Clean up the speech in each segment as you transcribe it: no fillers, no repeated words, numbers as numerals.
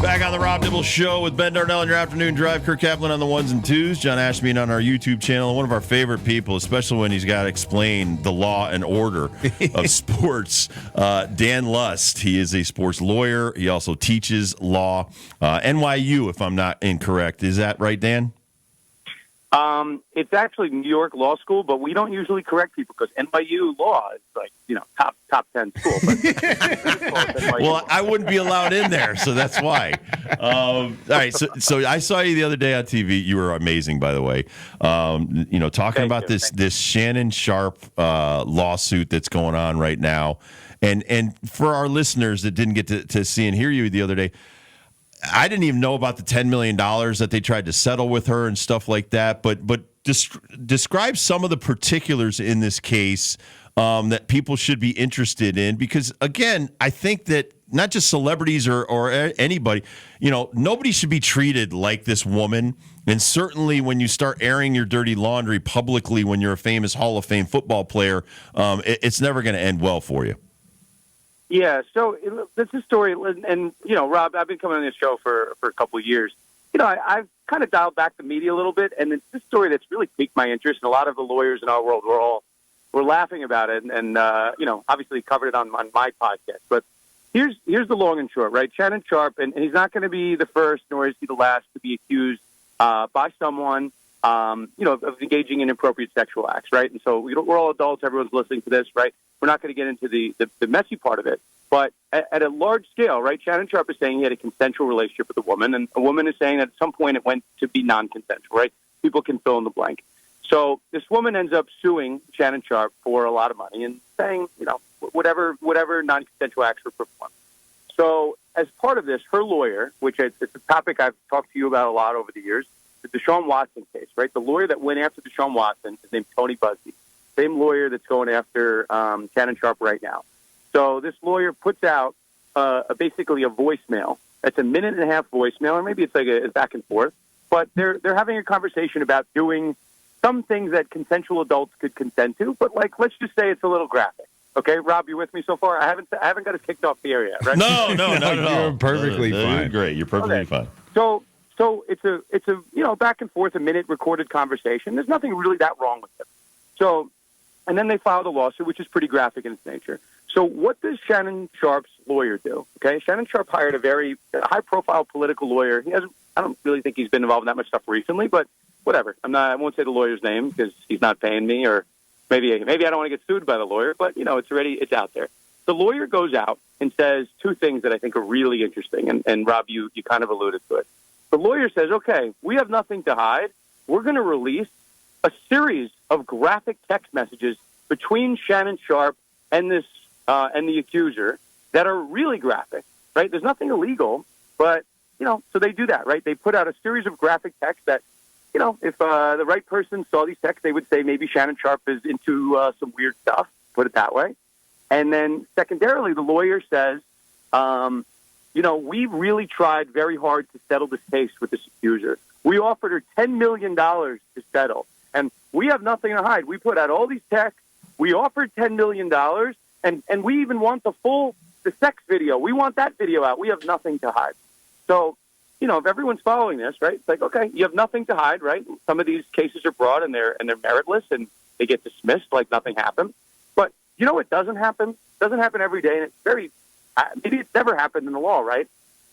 Back on the Rob Dibble Show with Ben Darnell on your afternoon drive. Kirk Kaplan on the ones and twos. John Ashmead on our YouTube channel. One of our favorite people, especially when he's got to explain the law and order of sports. Dan Lust. He is a sports lawyer. He also teaches law. NYU, if I'm not incorrect. Is that right, Dan? It's actually New York Law School, but we don't usually correct people because NYU law is like, top 10 school. But well, I wouldn't be allowed in there, so that's why. All right, so I saw you the other day on TV. You were amazing, by the way. Talking about this Shannon Sharpe lawsuit that's going on right now. And for our listeners that didn't get to see and hear you the other day, I didn't even know about the $10 million that they tried to settle with her and stuff like that. But describe some of the particulars in this case that people should be interested in. Because, again, I think that not just celebrities or anybody, nobody should be treated like this woman. And certainly when you start airing your dirty laundry publicly when you're a famous Hall of Fame football player, it's never going to end well for you. Yeah, so this is a story, and Rob, I've been coming on this show for a couple of years. I've kind of dialed back the media a little bit, and it's this story that's really piqued my interest, and a lot of the lawyers in our world were laughing about it, and obviously covered it on my podcast. But here's the long and short, right? Shannon Sharpe, and he's not going to be the first, nor is he the last to be accused by someone, of engaging in inappropriate sexual acts, right? And so we're all adults. Everyone's listening to this, right? We're not going to get into the messy part of it. But at a large scale, right, Shannon Sharpe is saying he had a consensual relationship with a woman, and a woman is saying that at some point it went to be non-consensual, right? People can fill in the blank. So this woman ends up suing Shannon Sharpe for a lot of money and saying, whatever non-consensual acts were performed. So as part of this, her lawyer, which it's a topic I've talked to you about a lot over the years, the Deshaun Watson case, right? The lawyer that went after Deshaun Watson is named Tony Buzbee, same lawyer that's going after Shannon Sharpe right now. So this lawyer puts out basically a voicemail. It's a 1.5-minute voicemail, or maybe it's like a back and forth. But they're having a conversation about doing some things that consensual adults could consent to. But let's just say it's a little graphic. Okay, Rob, you with me so far? I haven't got us kicked off the air yet, right? No, not at all. You're perfectly fine. You're great. You're perfectly fine. So it's a back and forth, a minute recorded conversation. There's nothing really that wrong with it. So, and then they filed a lawsuit, which is pretty graphic in its nature. So what does Shannon Sharpe's lawyer do? Okay, Shannon Sharpe hired a very high-profile political lawyer. I don't really think he's been involved in that much stuff recently, but whatever. I won't say the lawyer's name because he's not paying me, or maybe I don't want to get sued by the lawyer. But it's out there. The lawyer goes out and says two things that I think are really interesting, and Rob, you kind of alluded to it. The lawyer says, okay, we have nothing to hide. We're going to release a series of graphic text messages between Shannon Sharpe and the accuser that are really graphic, right? There's nothing illegal, but, so they do that, right? They put out a series of graphic texts that, if the right person saw these texts, they would say maybe Shannon Sharpe is into some weird stuff, put it that way. And then secondarily, the lawyer says, we really tried very hard to settle this case with this accuser. We offered her $10 million to settle, and we have nothing to hide. We put out all these texts. We offered $10 million, and we even want the sex video. We want that video out. We have nothing to hide. So, if everyone's following this, right, it's like, okay, you have nothing to hide, right? Some of these cases are broad and they're meritless and they get dismissed like nothing happened. But it doesn't happen. It doesn't happen every day, and it's maybe it's never happened in the law, right?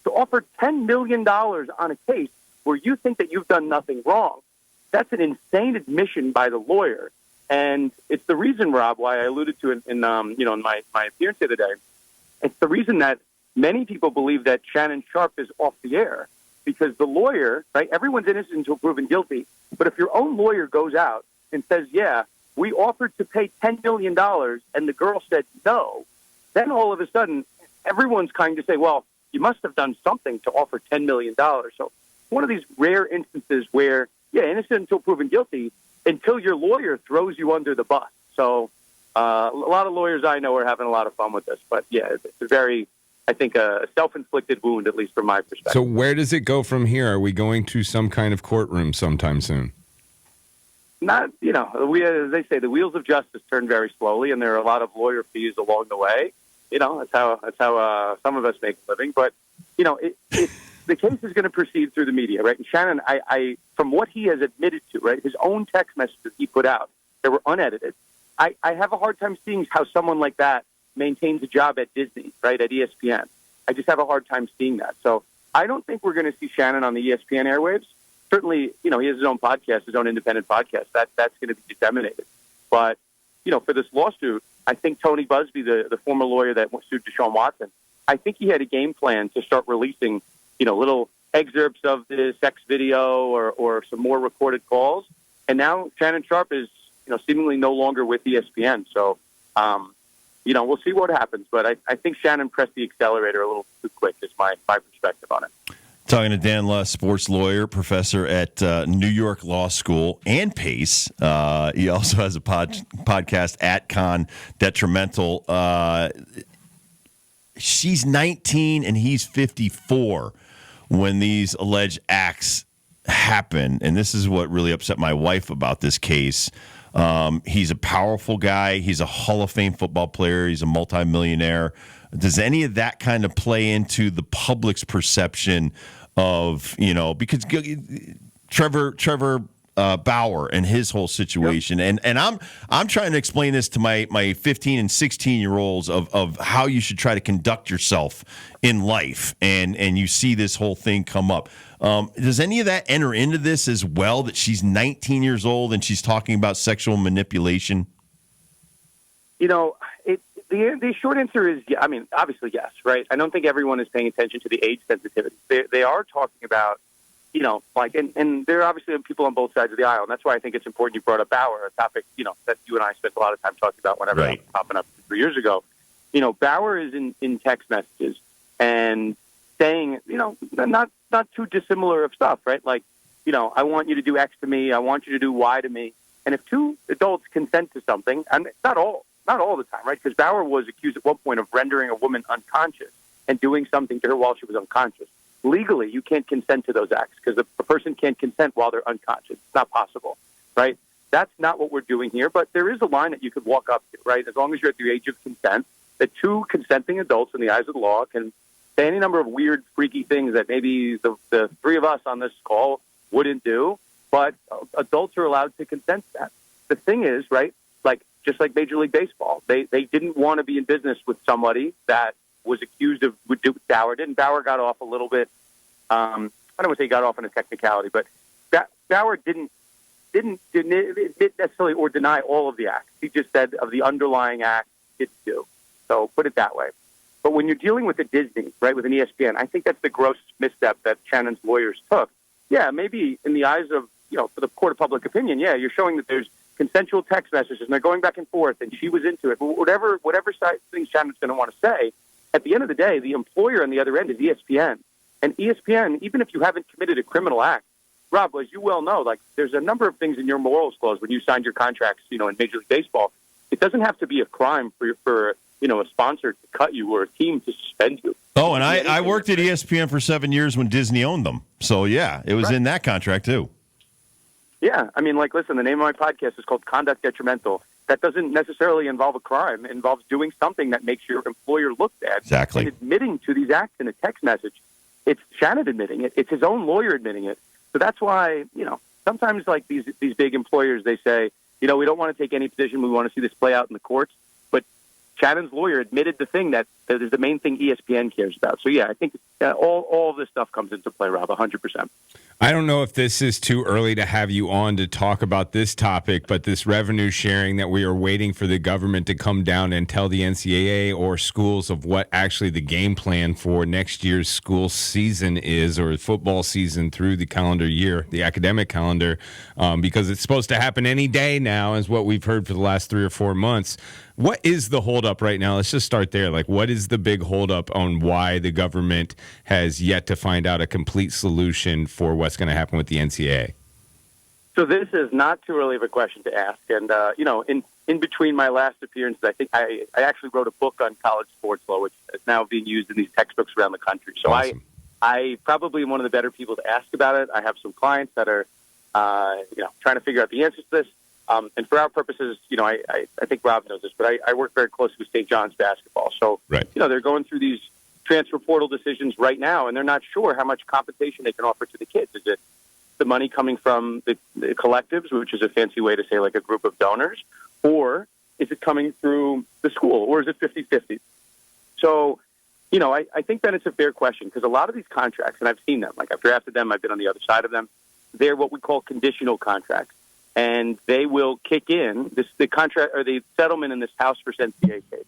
To offer $10 million on a case where you think that you've done nothing wrong, that's an insane admission by the lawyer. And it's the reason, Rob, why I alluded to it in my appearance the other day. It's the reason that many people believe that Shannon Sharpe is off the air, because the lawyer, right, everyone's innocent until proven guilty. But if your own lawyer goes out and says, yeah, we offered to pay $10 million and the girl said no, then all of a sudden everyone's kind of say, well, you must have done something to offer $10 million. So one of these rare instances where, innocent until proven guilty, until your lawyer throws you under the bus. So a lot of lawyers I know are having a lot of fun with this. But, it's a very, I think, a self-inflicted wound, at least from my perspective. So where does it go from here? Are we going to some kind of courtroom sometime soon? Not, as they say, the wheels of justice turn very slowly, and there are a lot of lawyer fees along the way. That's how some of us make a living. But, the case is going to proceed through the media, right? And Shannon, I from what he has admitted to, right, his own text messages he put out that were unedited, I have a hard time seeing how someone like that maintains a job at Disney, right, at ESPN. I just have a hard time seeing that. So I don't think we're going to see Shannon on the ESPN airwaves. Certainly, he has his own podcast, his own independent podcast. That's going to be disseminated. But, for this lawsuit, I think Tony Busby, the former lawyer that sued Deshaun Watson, I think he had a game plan to start releasing, little excerpts of the sex video or some more recorded calls. And now Shannon Sharpe is, seemingly no longer with ESPN. So, we'll see what happens. But I think Shannon pressed the accelerator a little too quick is my perspective on it. Talking to Dan Luss, sports lawyer, professor at New York Law School and Pace. He also has a podcast at Con Detrimental. She's 19 and he's 54 when these alleged acts happen. And this is what really upset my wife about this case. He's a powerful guy. He's a Hall of Fame football player. He's a multimillionaire. Does any of that kind of play into the public's perception of, because Trevor Bauer and his whole situation. Yep. And I'm trying to explain this to my 15 and 16-year-olds of how you should try to conduct yourself in life. And you see this whole thing come up. Does any of that enter into this as well, that she's 19 years old and she's talking about sexual manipulation? The short answer is, obviously yes, right? I don't think everyone is paying attention to the age sensitivity. They are talking about, and there are obviously people on both sides of the aisle, and that's why I think it's important you brought up Bauer, a topic, that you and I spent a lot of time talking about whenever it was popping up 3 years ago. Bauer is in text messages and saying, not too dissimilar of stuff, right? Like, I want you to do X to me, I want you to do Y to me. And if two adults consent to something, and not all the time, right? Because Bauer was accused at one point of rendering a woman unconscious and doing something to her while she was unconscious. Legally, you can't consent to those acts because the person can't consent while they're unconscious. It's not possible, right? That's not what we're doing here, but there is a line that you could walk up to, right? As long as you're at the age of consent, that two consenting adults in the eyes of the law can say any number of weird, freaky things that maybe the three of us on this call wouldn't do, but adults are allowed to consent to that. The thing is, right, just like Major League Baseball, they didn't want to be in business with somebody that was accused of what Bauer did. And Bauer got off a little bit. I don't want to say he got off on a technicality, but Bauer didn't admit necessarily or deny all of the acts. He just said of the underlying act, didn't do. So put it that way. But when you're dealing with a Disney, right, with an ESPN, I think that's the gross misstep that Shannon's lawyers took. Yeah, maybe in the eyes of, for the court of public opinion, yeah, you're showing that there's consensual text messages, and they're going back and forth, and she was into it. But whatever side thing Shannon's going to want to say, at the end of the day, the employer on the other end is ESPN. And ESPN, even if you haven't committed a criminal act, Rob, as you well know, there's a number of things in your morals clause when you signed your contracts, in Major League Baseball. It doesn't have to be a crime for a sponsor to cut you or a team to suspend you. Oh, and I worked at ESPN for 7 years when Disney owned them. So, yeah, it was in that contract, too. Yeah, listen, the name of my podcast is called Conduct Detrimental. That doesn't necessarily involve a crime. It involves doing something that makes your employer look bad. Exactly. And admitting to these acts in a text message. It's Shannon admitting it. It's his own lawyer admitting it. So that's why, sometimes these big employers, they say, we don't want to take any position. We want to see this play out in the courts. But Shannon's lawyer admitted the thing that is the main thing ESPN cares about. So, yeah, I think all of this stuff comes into play, Rob, 100%. I don't know if this is too early to have you on to talk about this topic, but this revenue sharing that we are waiting for the government to come down and tell the NCAA or schools of what actually the game plan for next year's school season is, or football season through the calendar year, the academic calendar, because it's supposed to happen any day now, is what we've heard for the last 3 or 4 months. What is the holdup right now? Let's just start there. What is the big holdup on why the government has yet to find out a complete solution for what's going to happen with the NCAA? So this is not too early of a question to ask. And, in between my last appearances, I think I actually wrote a book on college sports law, which is now being used in these textbooks around the country. So awesome. I probably am one of the better people to ask about it. I have some clients that are, trying to figure out the answers to this. And for our purposes, I think Rob knows this, but I work very closely with St. John's basketball. So, right. They're going through these transfer portal decisions right now, and they're not sure how much compensation they can offer to the kids. Is it the money coming from the collectives, which is a fancy way to say like a group of donors, or is it coming through the school, or is it 50-50? So, I think that it's a fair question because a lot of these contracts, and I've seen them, like I've drafted them, I've been on the other side of them, they're what we call conditional contracts. And they will kick in the contract or the settlement in this House versus NCAA case.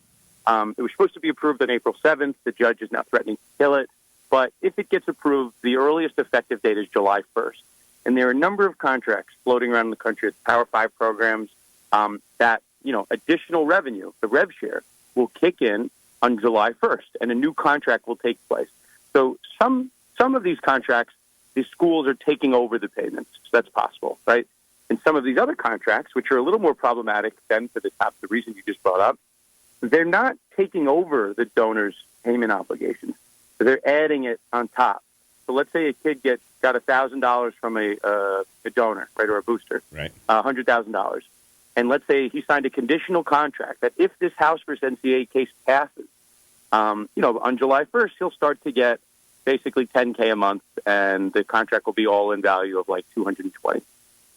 It was supposed to be approved on April 7th. The judge is now threatening to kill it. But if it gets approved, the earliest effective date is July 1st. And there are a number of contracts floating around the country at Power 5 programs that, additional revenue, the rev share, will kick in on July 1st, and a new contract will take place. So some of these contracts, the schools are taking over the payments. So that's possible, right? And some of these other contracts, which are a little more problematic than for the reason you just brought up, they're not taking over the donor's payment obligations. So they're adding it on top. So let's say a kid got $1,000 from a donor, right, or a booster, right, $100,000. And let's say he signed a conditional contract that if this House versus NCAA case passes, on July 1st, he'll start to get basically $10K a month, and the contract will be all in value of like $220.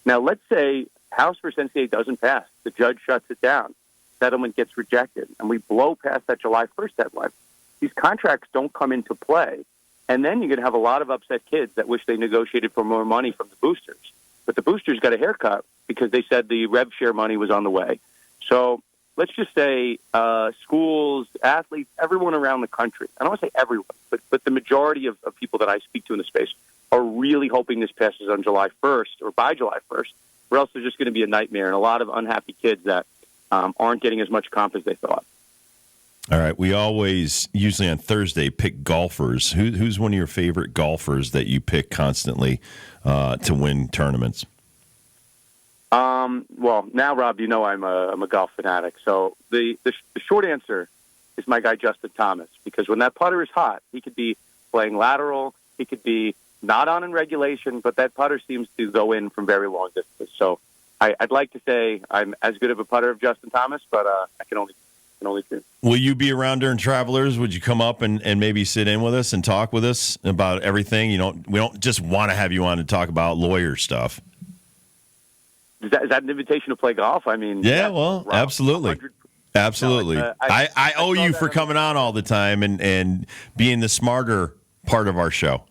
Now, let's say House versus NCAA doesn't pass. The judge shuts it down. Settlement gets rejected, and we blow past that July 1st deadline. These contracts don't come into play, and then you're going to have a lot of upset kids that wish they negotiated for more money from the boosters. But the boosters got a haircut because they said the rev share money was on the way. So let's just say schools, athletes, everyone around the country, I don't want to say everyone, but the majority of people that I speak to in the space are really hoping this passes on July 1st or by July 1st, or else there's just going to be a nightmare and a lot of unhappy kids that aren't getting as much comp as they thought. All right. We always, usually on Thursday, pick golfers. Who's one of your favorite golfers that you pick constantly to win tournaments? Well, now, Rob, I'm a golf fanatic. So the short answer is my guy Justin Thomas, because when that putter is hot, he could be playing lateral, he could be not on in regulation, but that putter seems to go in from very long distance. So I'd like to say I'm as good of a putter of Justin Thomas, but I can only do. Will you be around during Travelers? Would you come up and maybe sit in with us and talk with us about everything? We don't just want to have you on to talk about lawyer stuff. Is that an invitation to play golf? I mean, yeah, well, Rob, absolutely. 100%. Absolutely. No, I owe you for coming on all the time and being the smarter part of our show.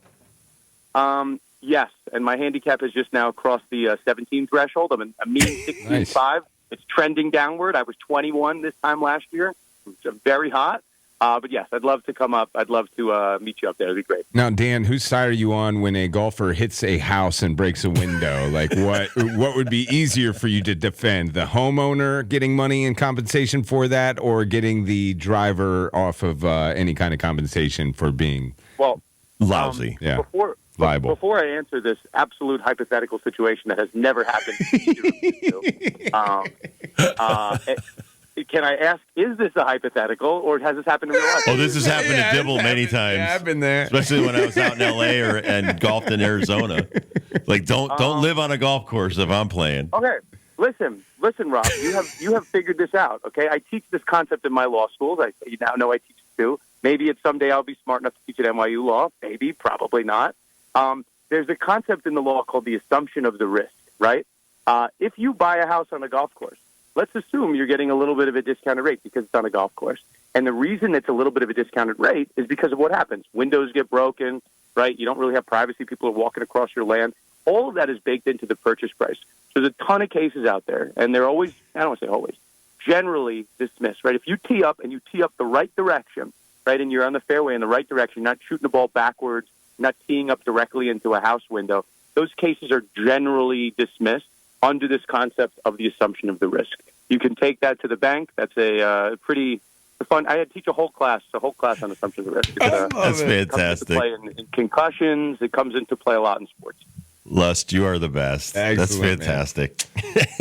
Yes, and my handicap has just now crossed the 17 threshold. I'm a mean 16.5. Nice. It's trending downward. I was 21 this time last year. It's very hot. But yes, I'd love to come up. I'd love to meet you up there. It'd be great. Now, Dan, whose side are you on when a golfer hits a house and breaks a window? Like, what would be easier for you to defend? The homeowner getting money in compensation for that, or getting the driver off of any kind of compensation for being lousy? Yeah. Liable. Before I answer this absolute hypothetical situation that has never happened to can I ask, is this a hypothetical, or has this happened in real life? Oh, this has happened to Dibble many times. Yeah, I've been there. Especially when I was out in L.A. and golfed in Arizona. Like, don't live on a golf course if I'm playing. Okay, listen, Rob. You have figured this out. Okay, I teach this concept in my law schools. You now know I teach it too. Maybe someday I'll be smart enough to teach at NYU law. Maybe, probably not. There's a concept in the law called the assumption of the risk. Right? If you buy a house on a golf course, let's assume you're getting a little bit of a discounted rate because it's on a golf course. And the reason it's a little bit of a discounted rate is because of what happens. Windows get broken, right? You don't really have privacy. People are walking across your land. All of that is baked into the purchase price. So there's a ton of cases out there, and they're always, I don't want to say always, generally dismissed, right? If you tee up and you tee up the right direction, right, and you're on the fairway in the right direction, not shooting the ball backwards, not teeing up directly into a house window, those cases are generally dismissed under this concept of the assumption of the risk. You can take that to the bank. That's a pretty fun. I teach a whole class on assumption of the risk. That's fantastic. It comes into play in concussions. It comes into play a lot in sports. Lust, you are the best. Excellent, that's fantastic.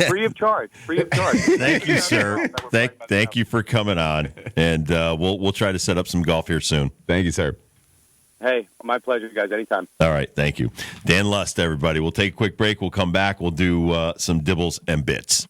Free of charge. Thank you, sir. Thank you for coming on, and we'll try to set up some golf here soon. Thank you, sir. Hey, my pleasure, guys. Anytime. All right. Thank you. Dan Lust, everybody. We'll take a quick break. We'll come back. We'll do some dibbles and bits.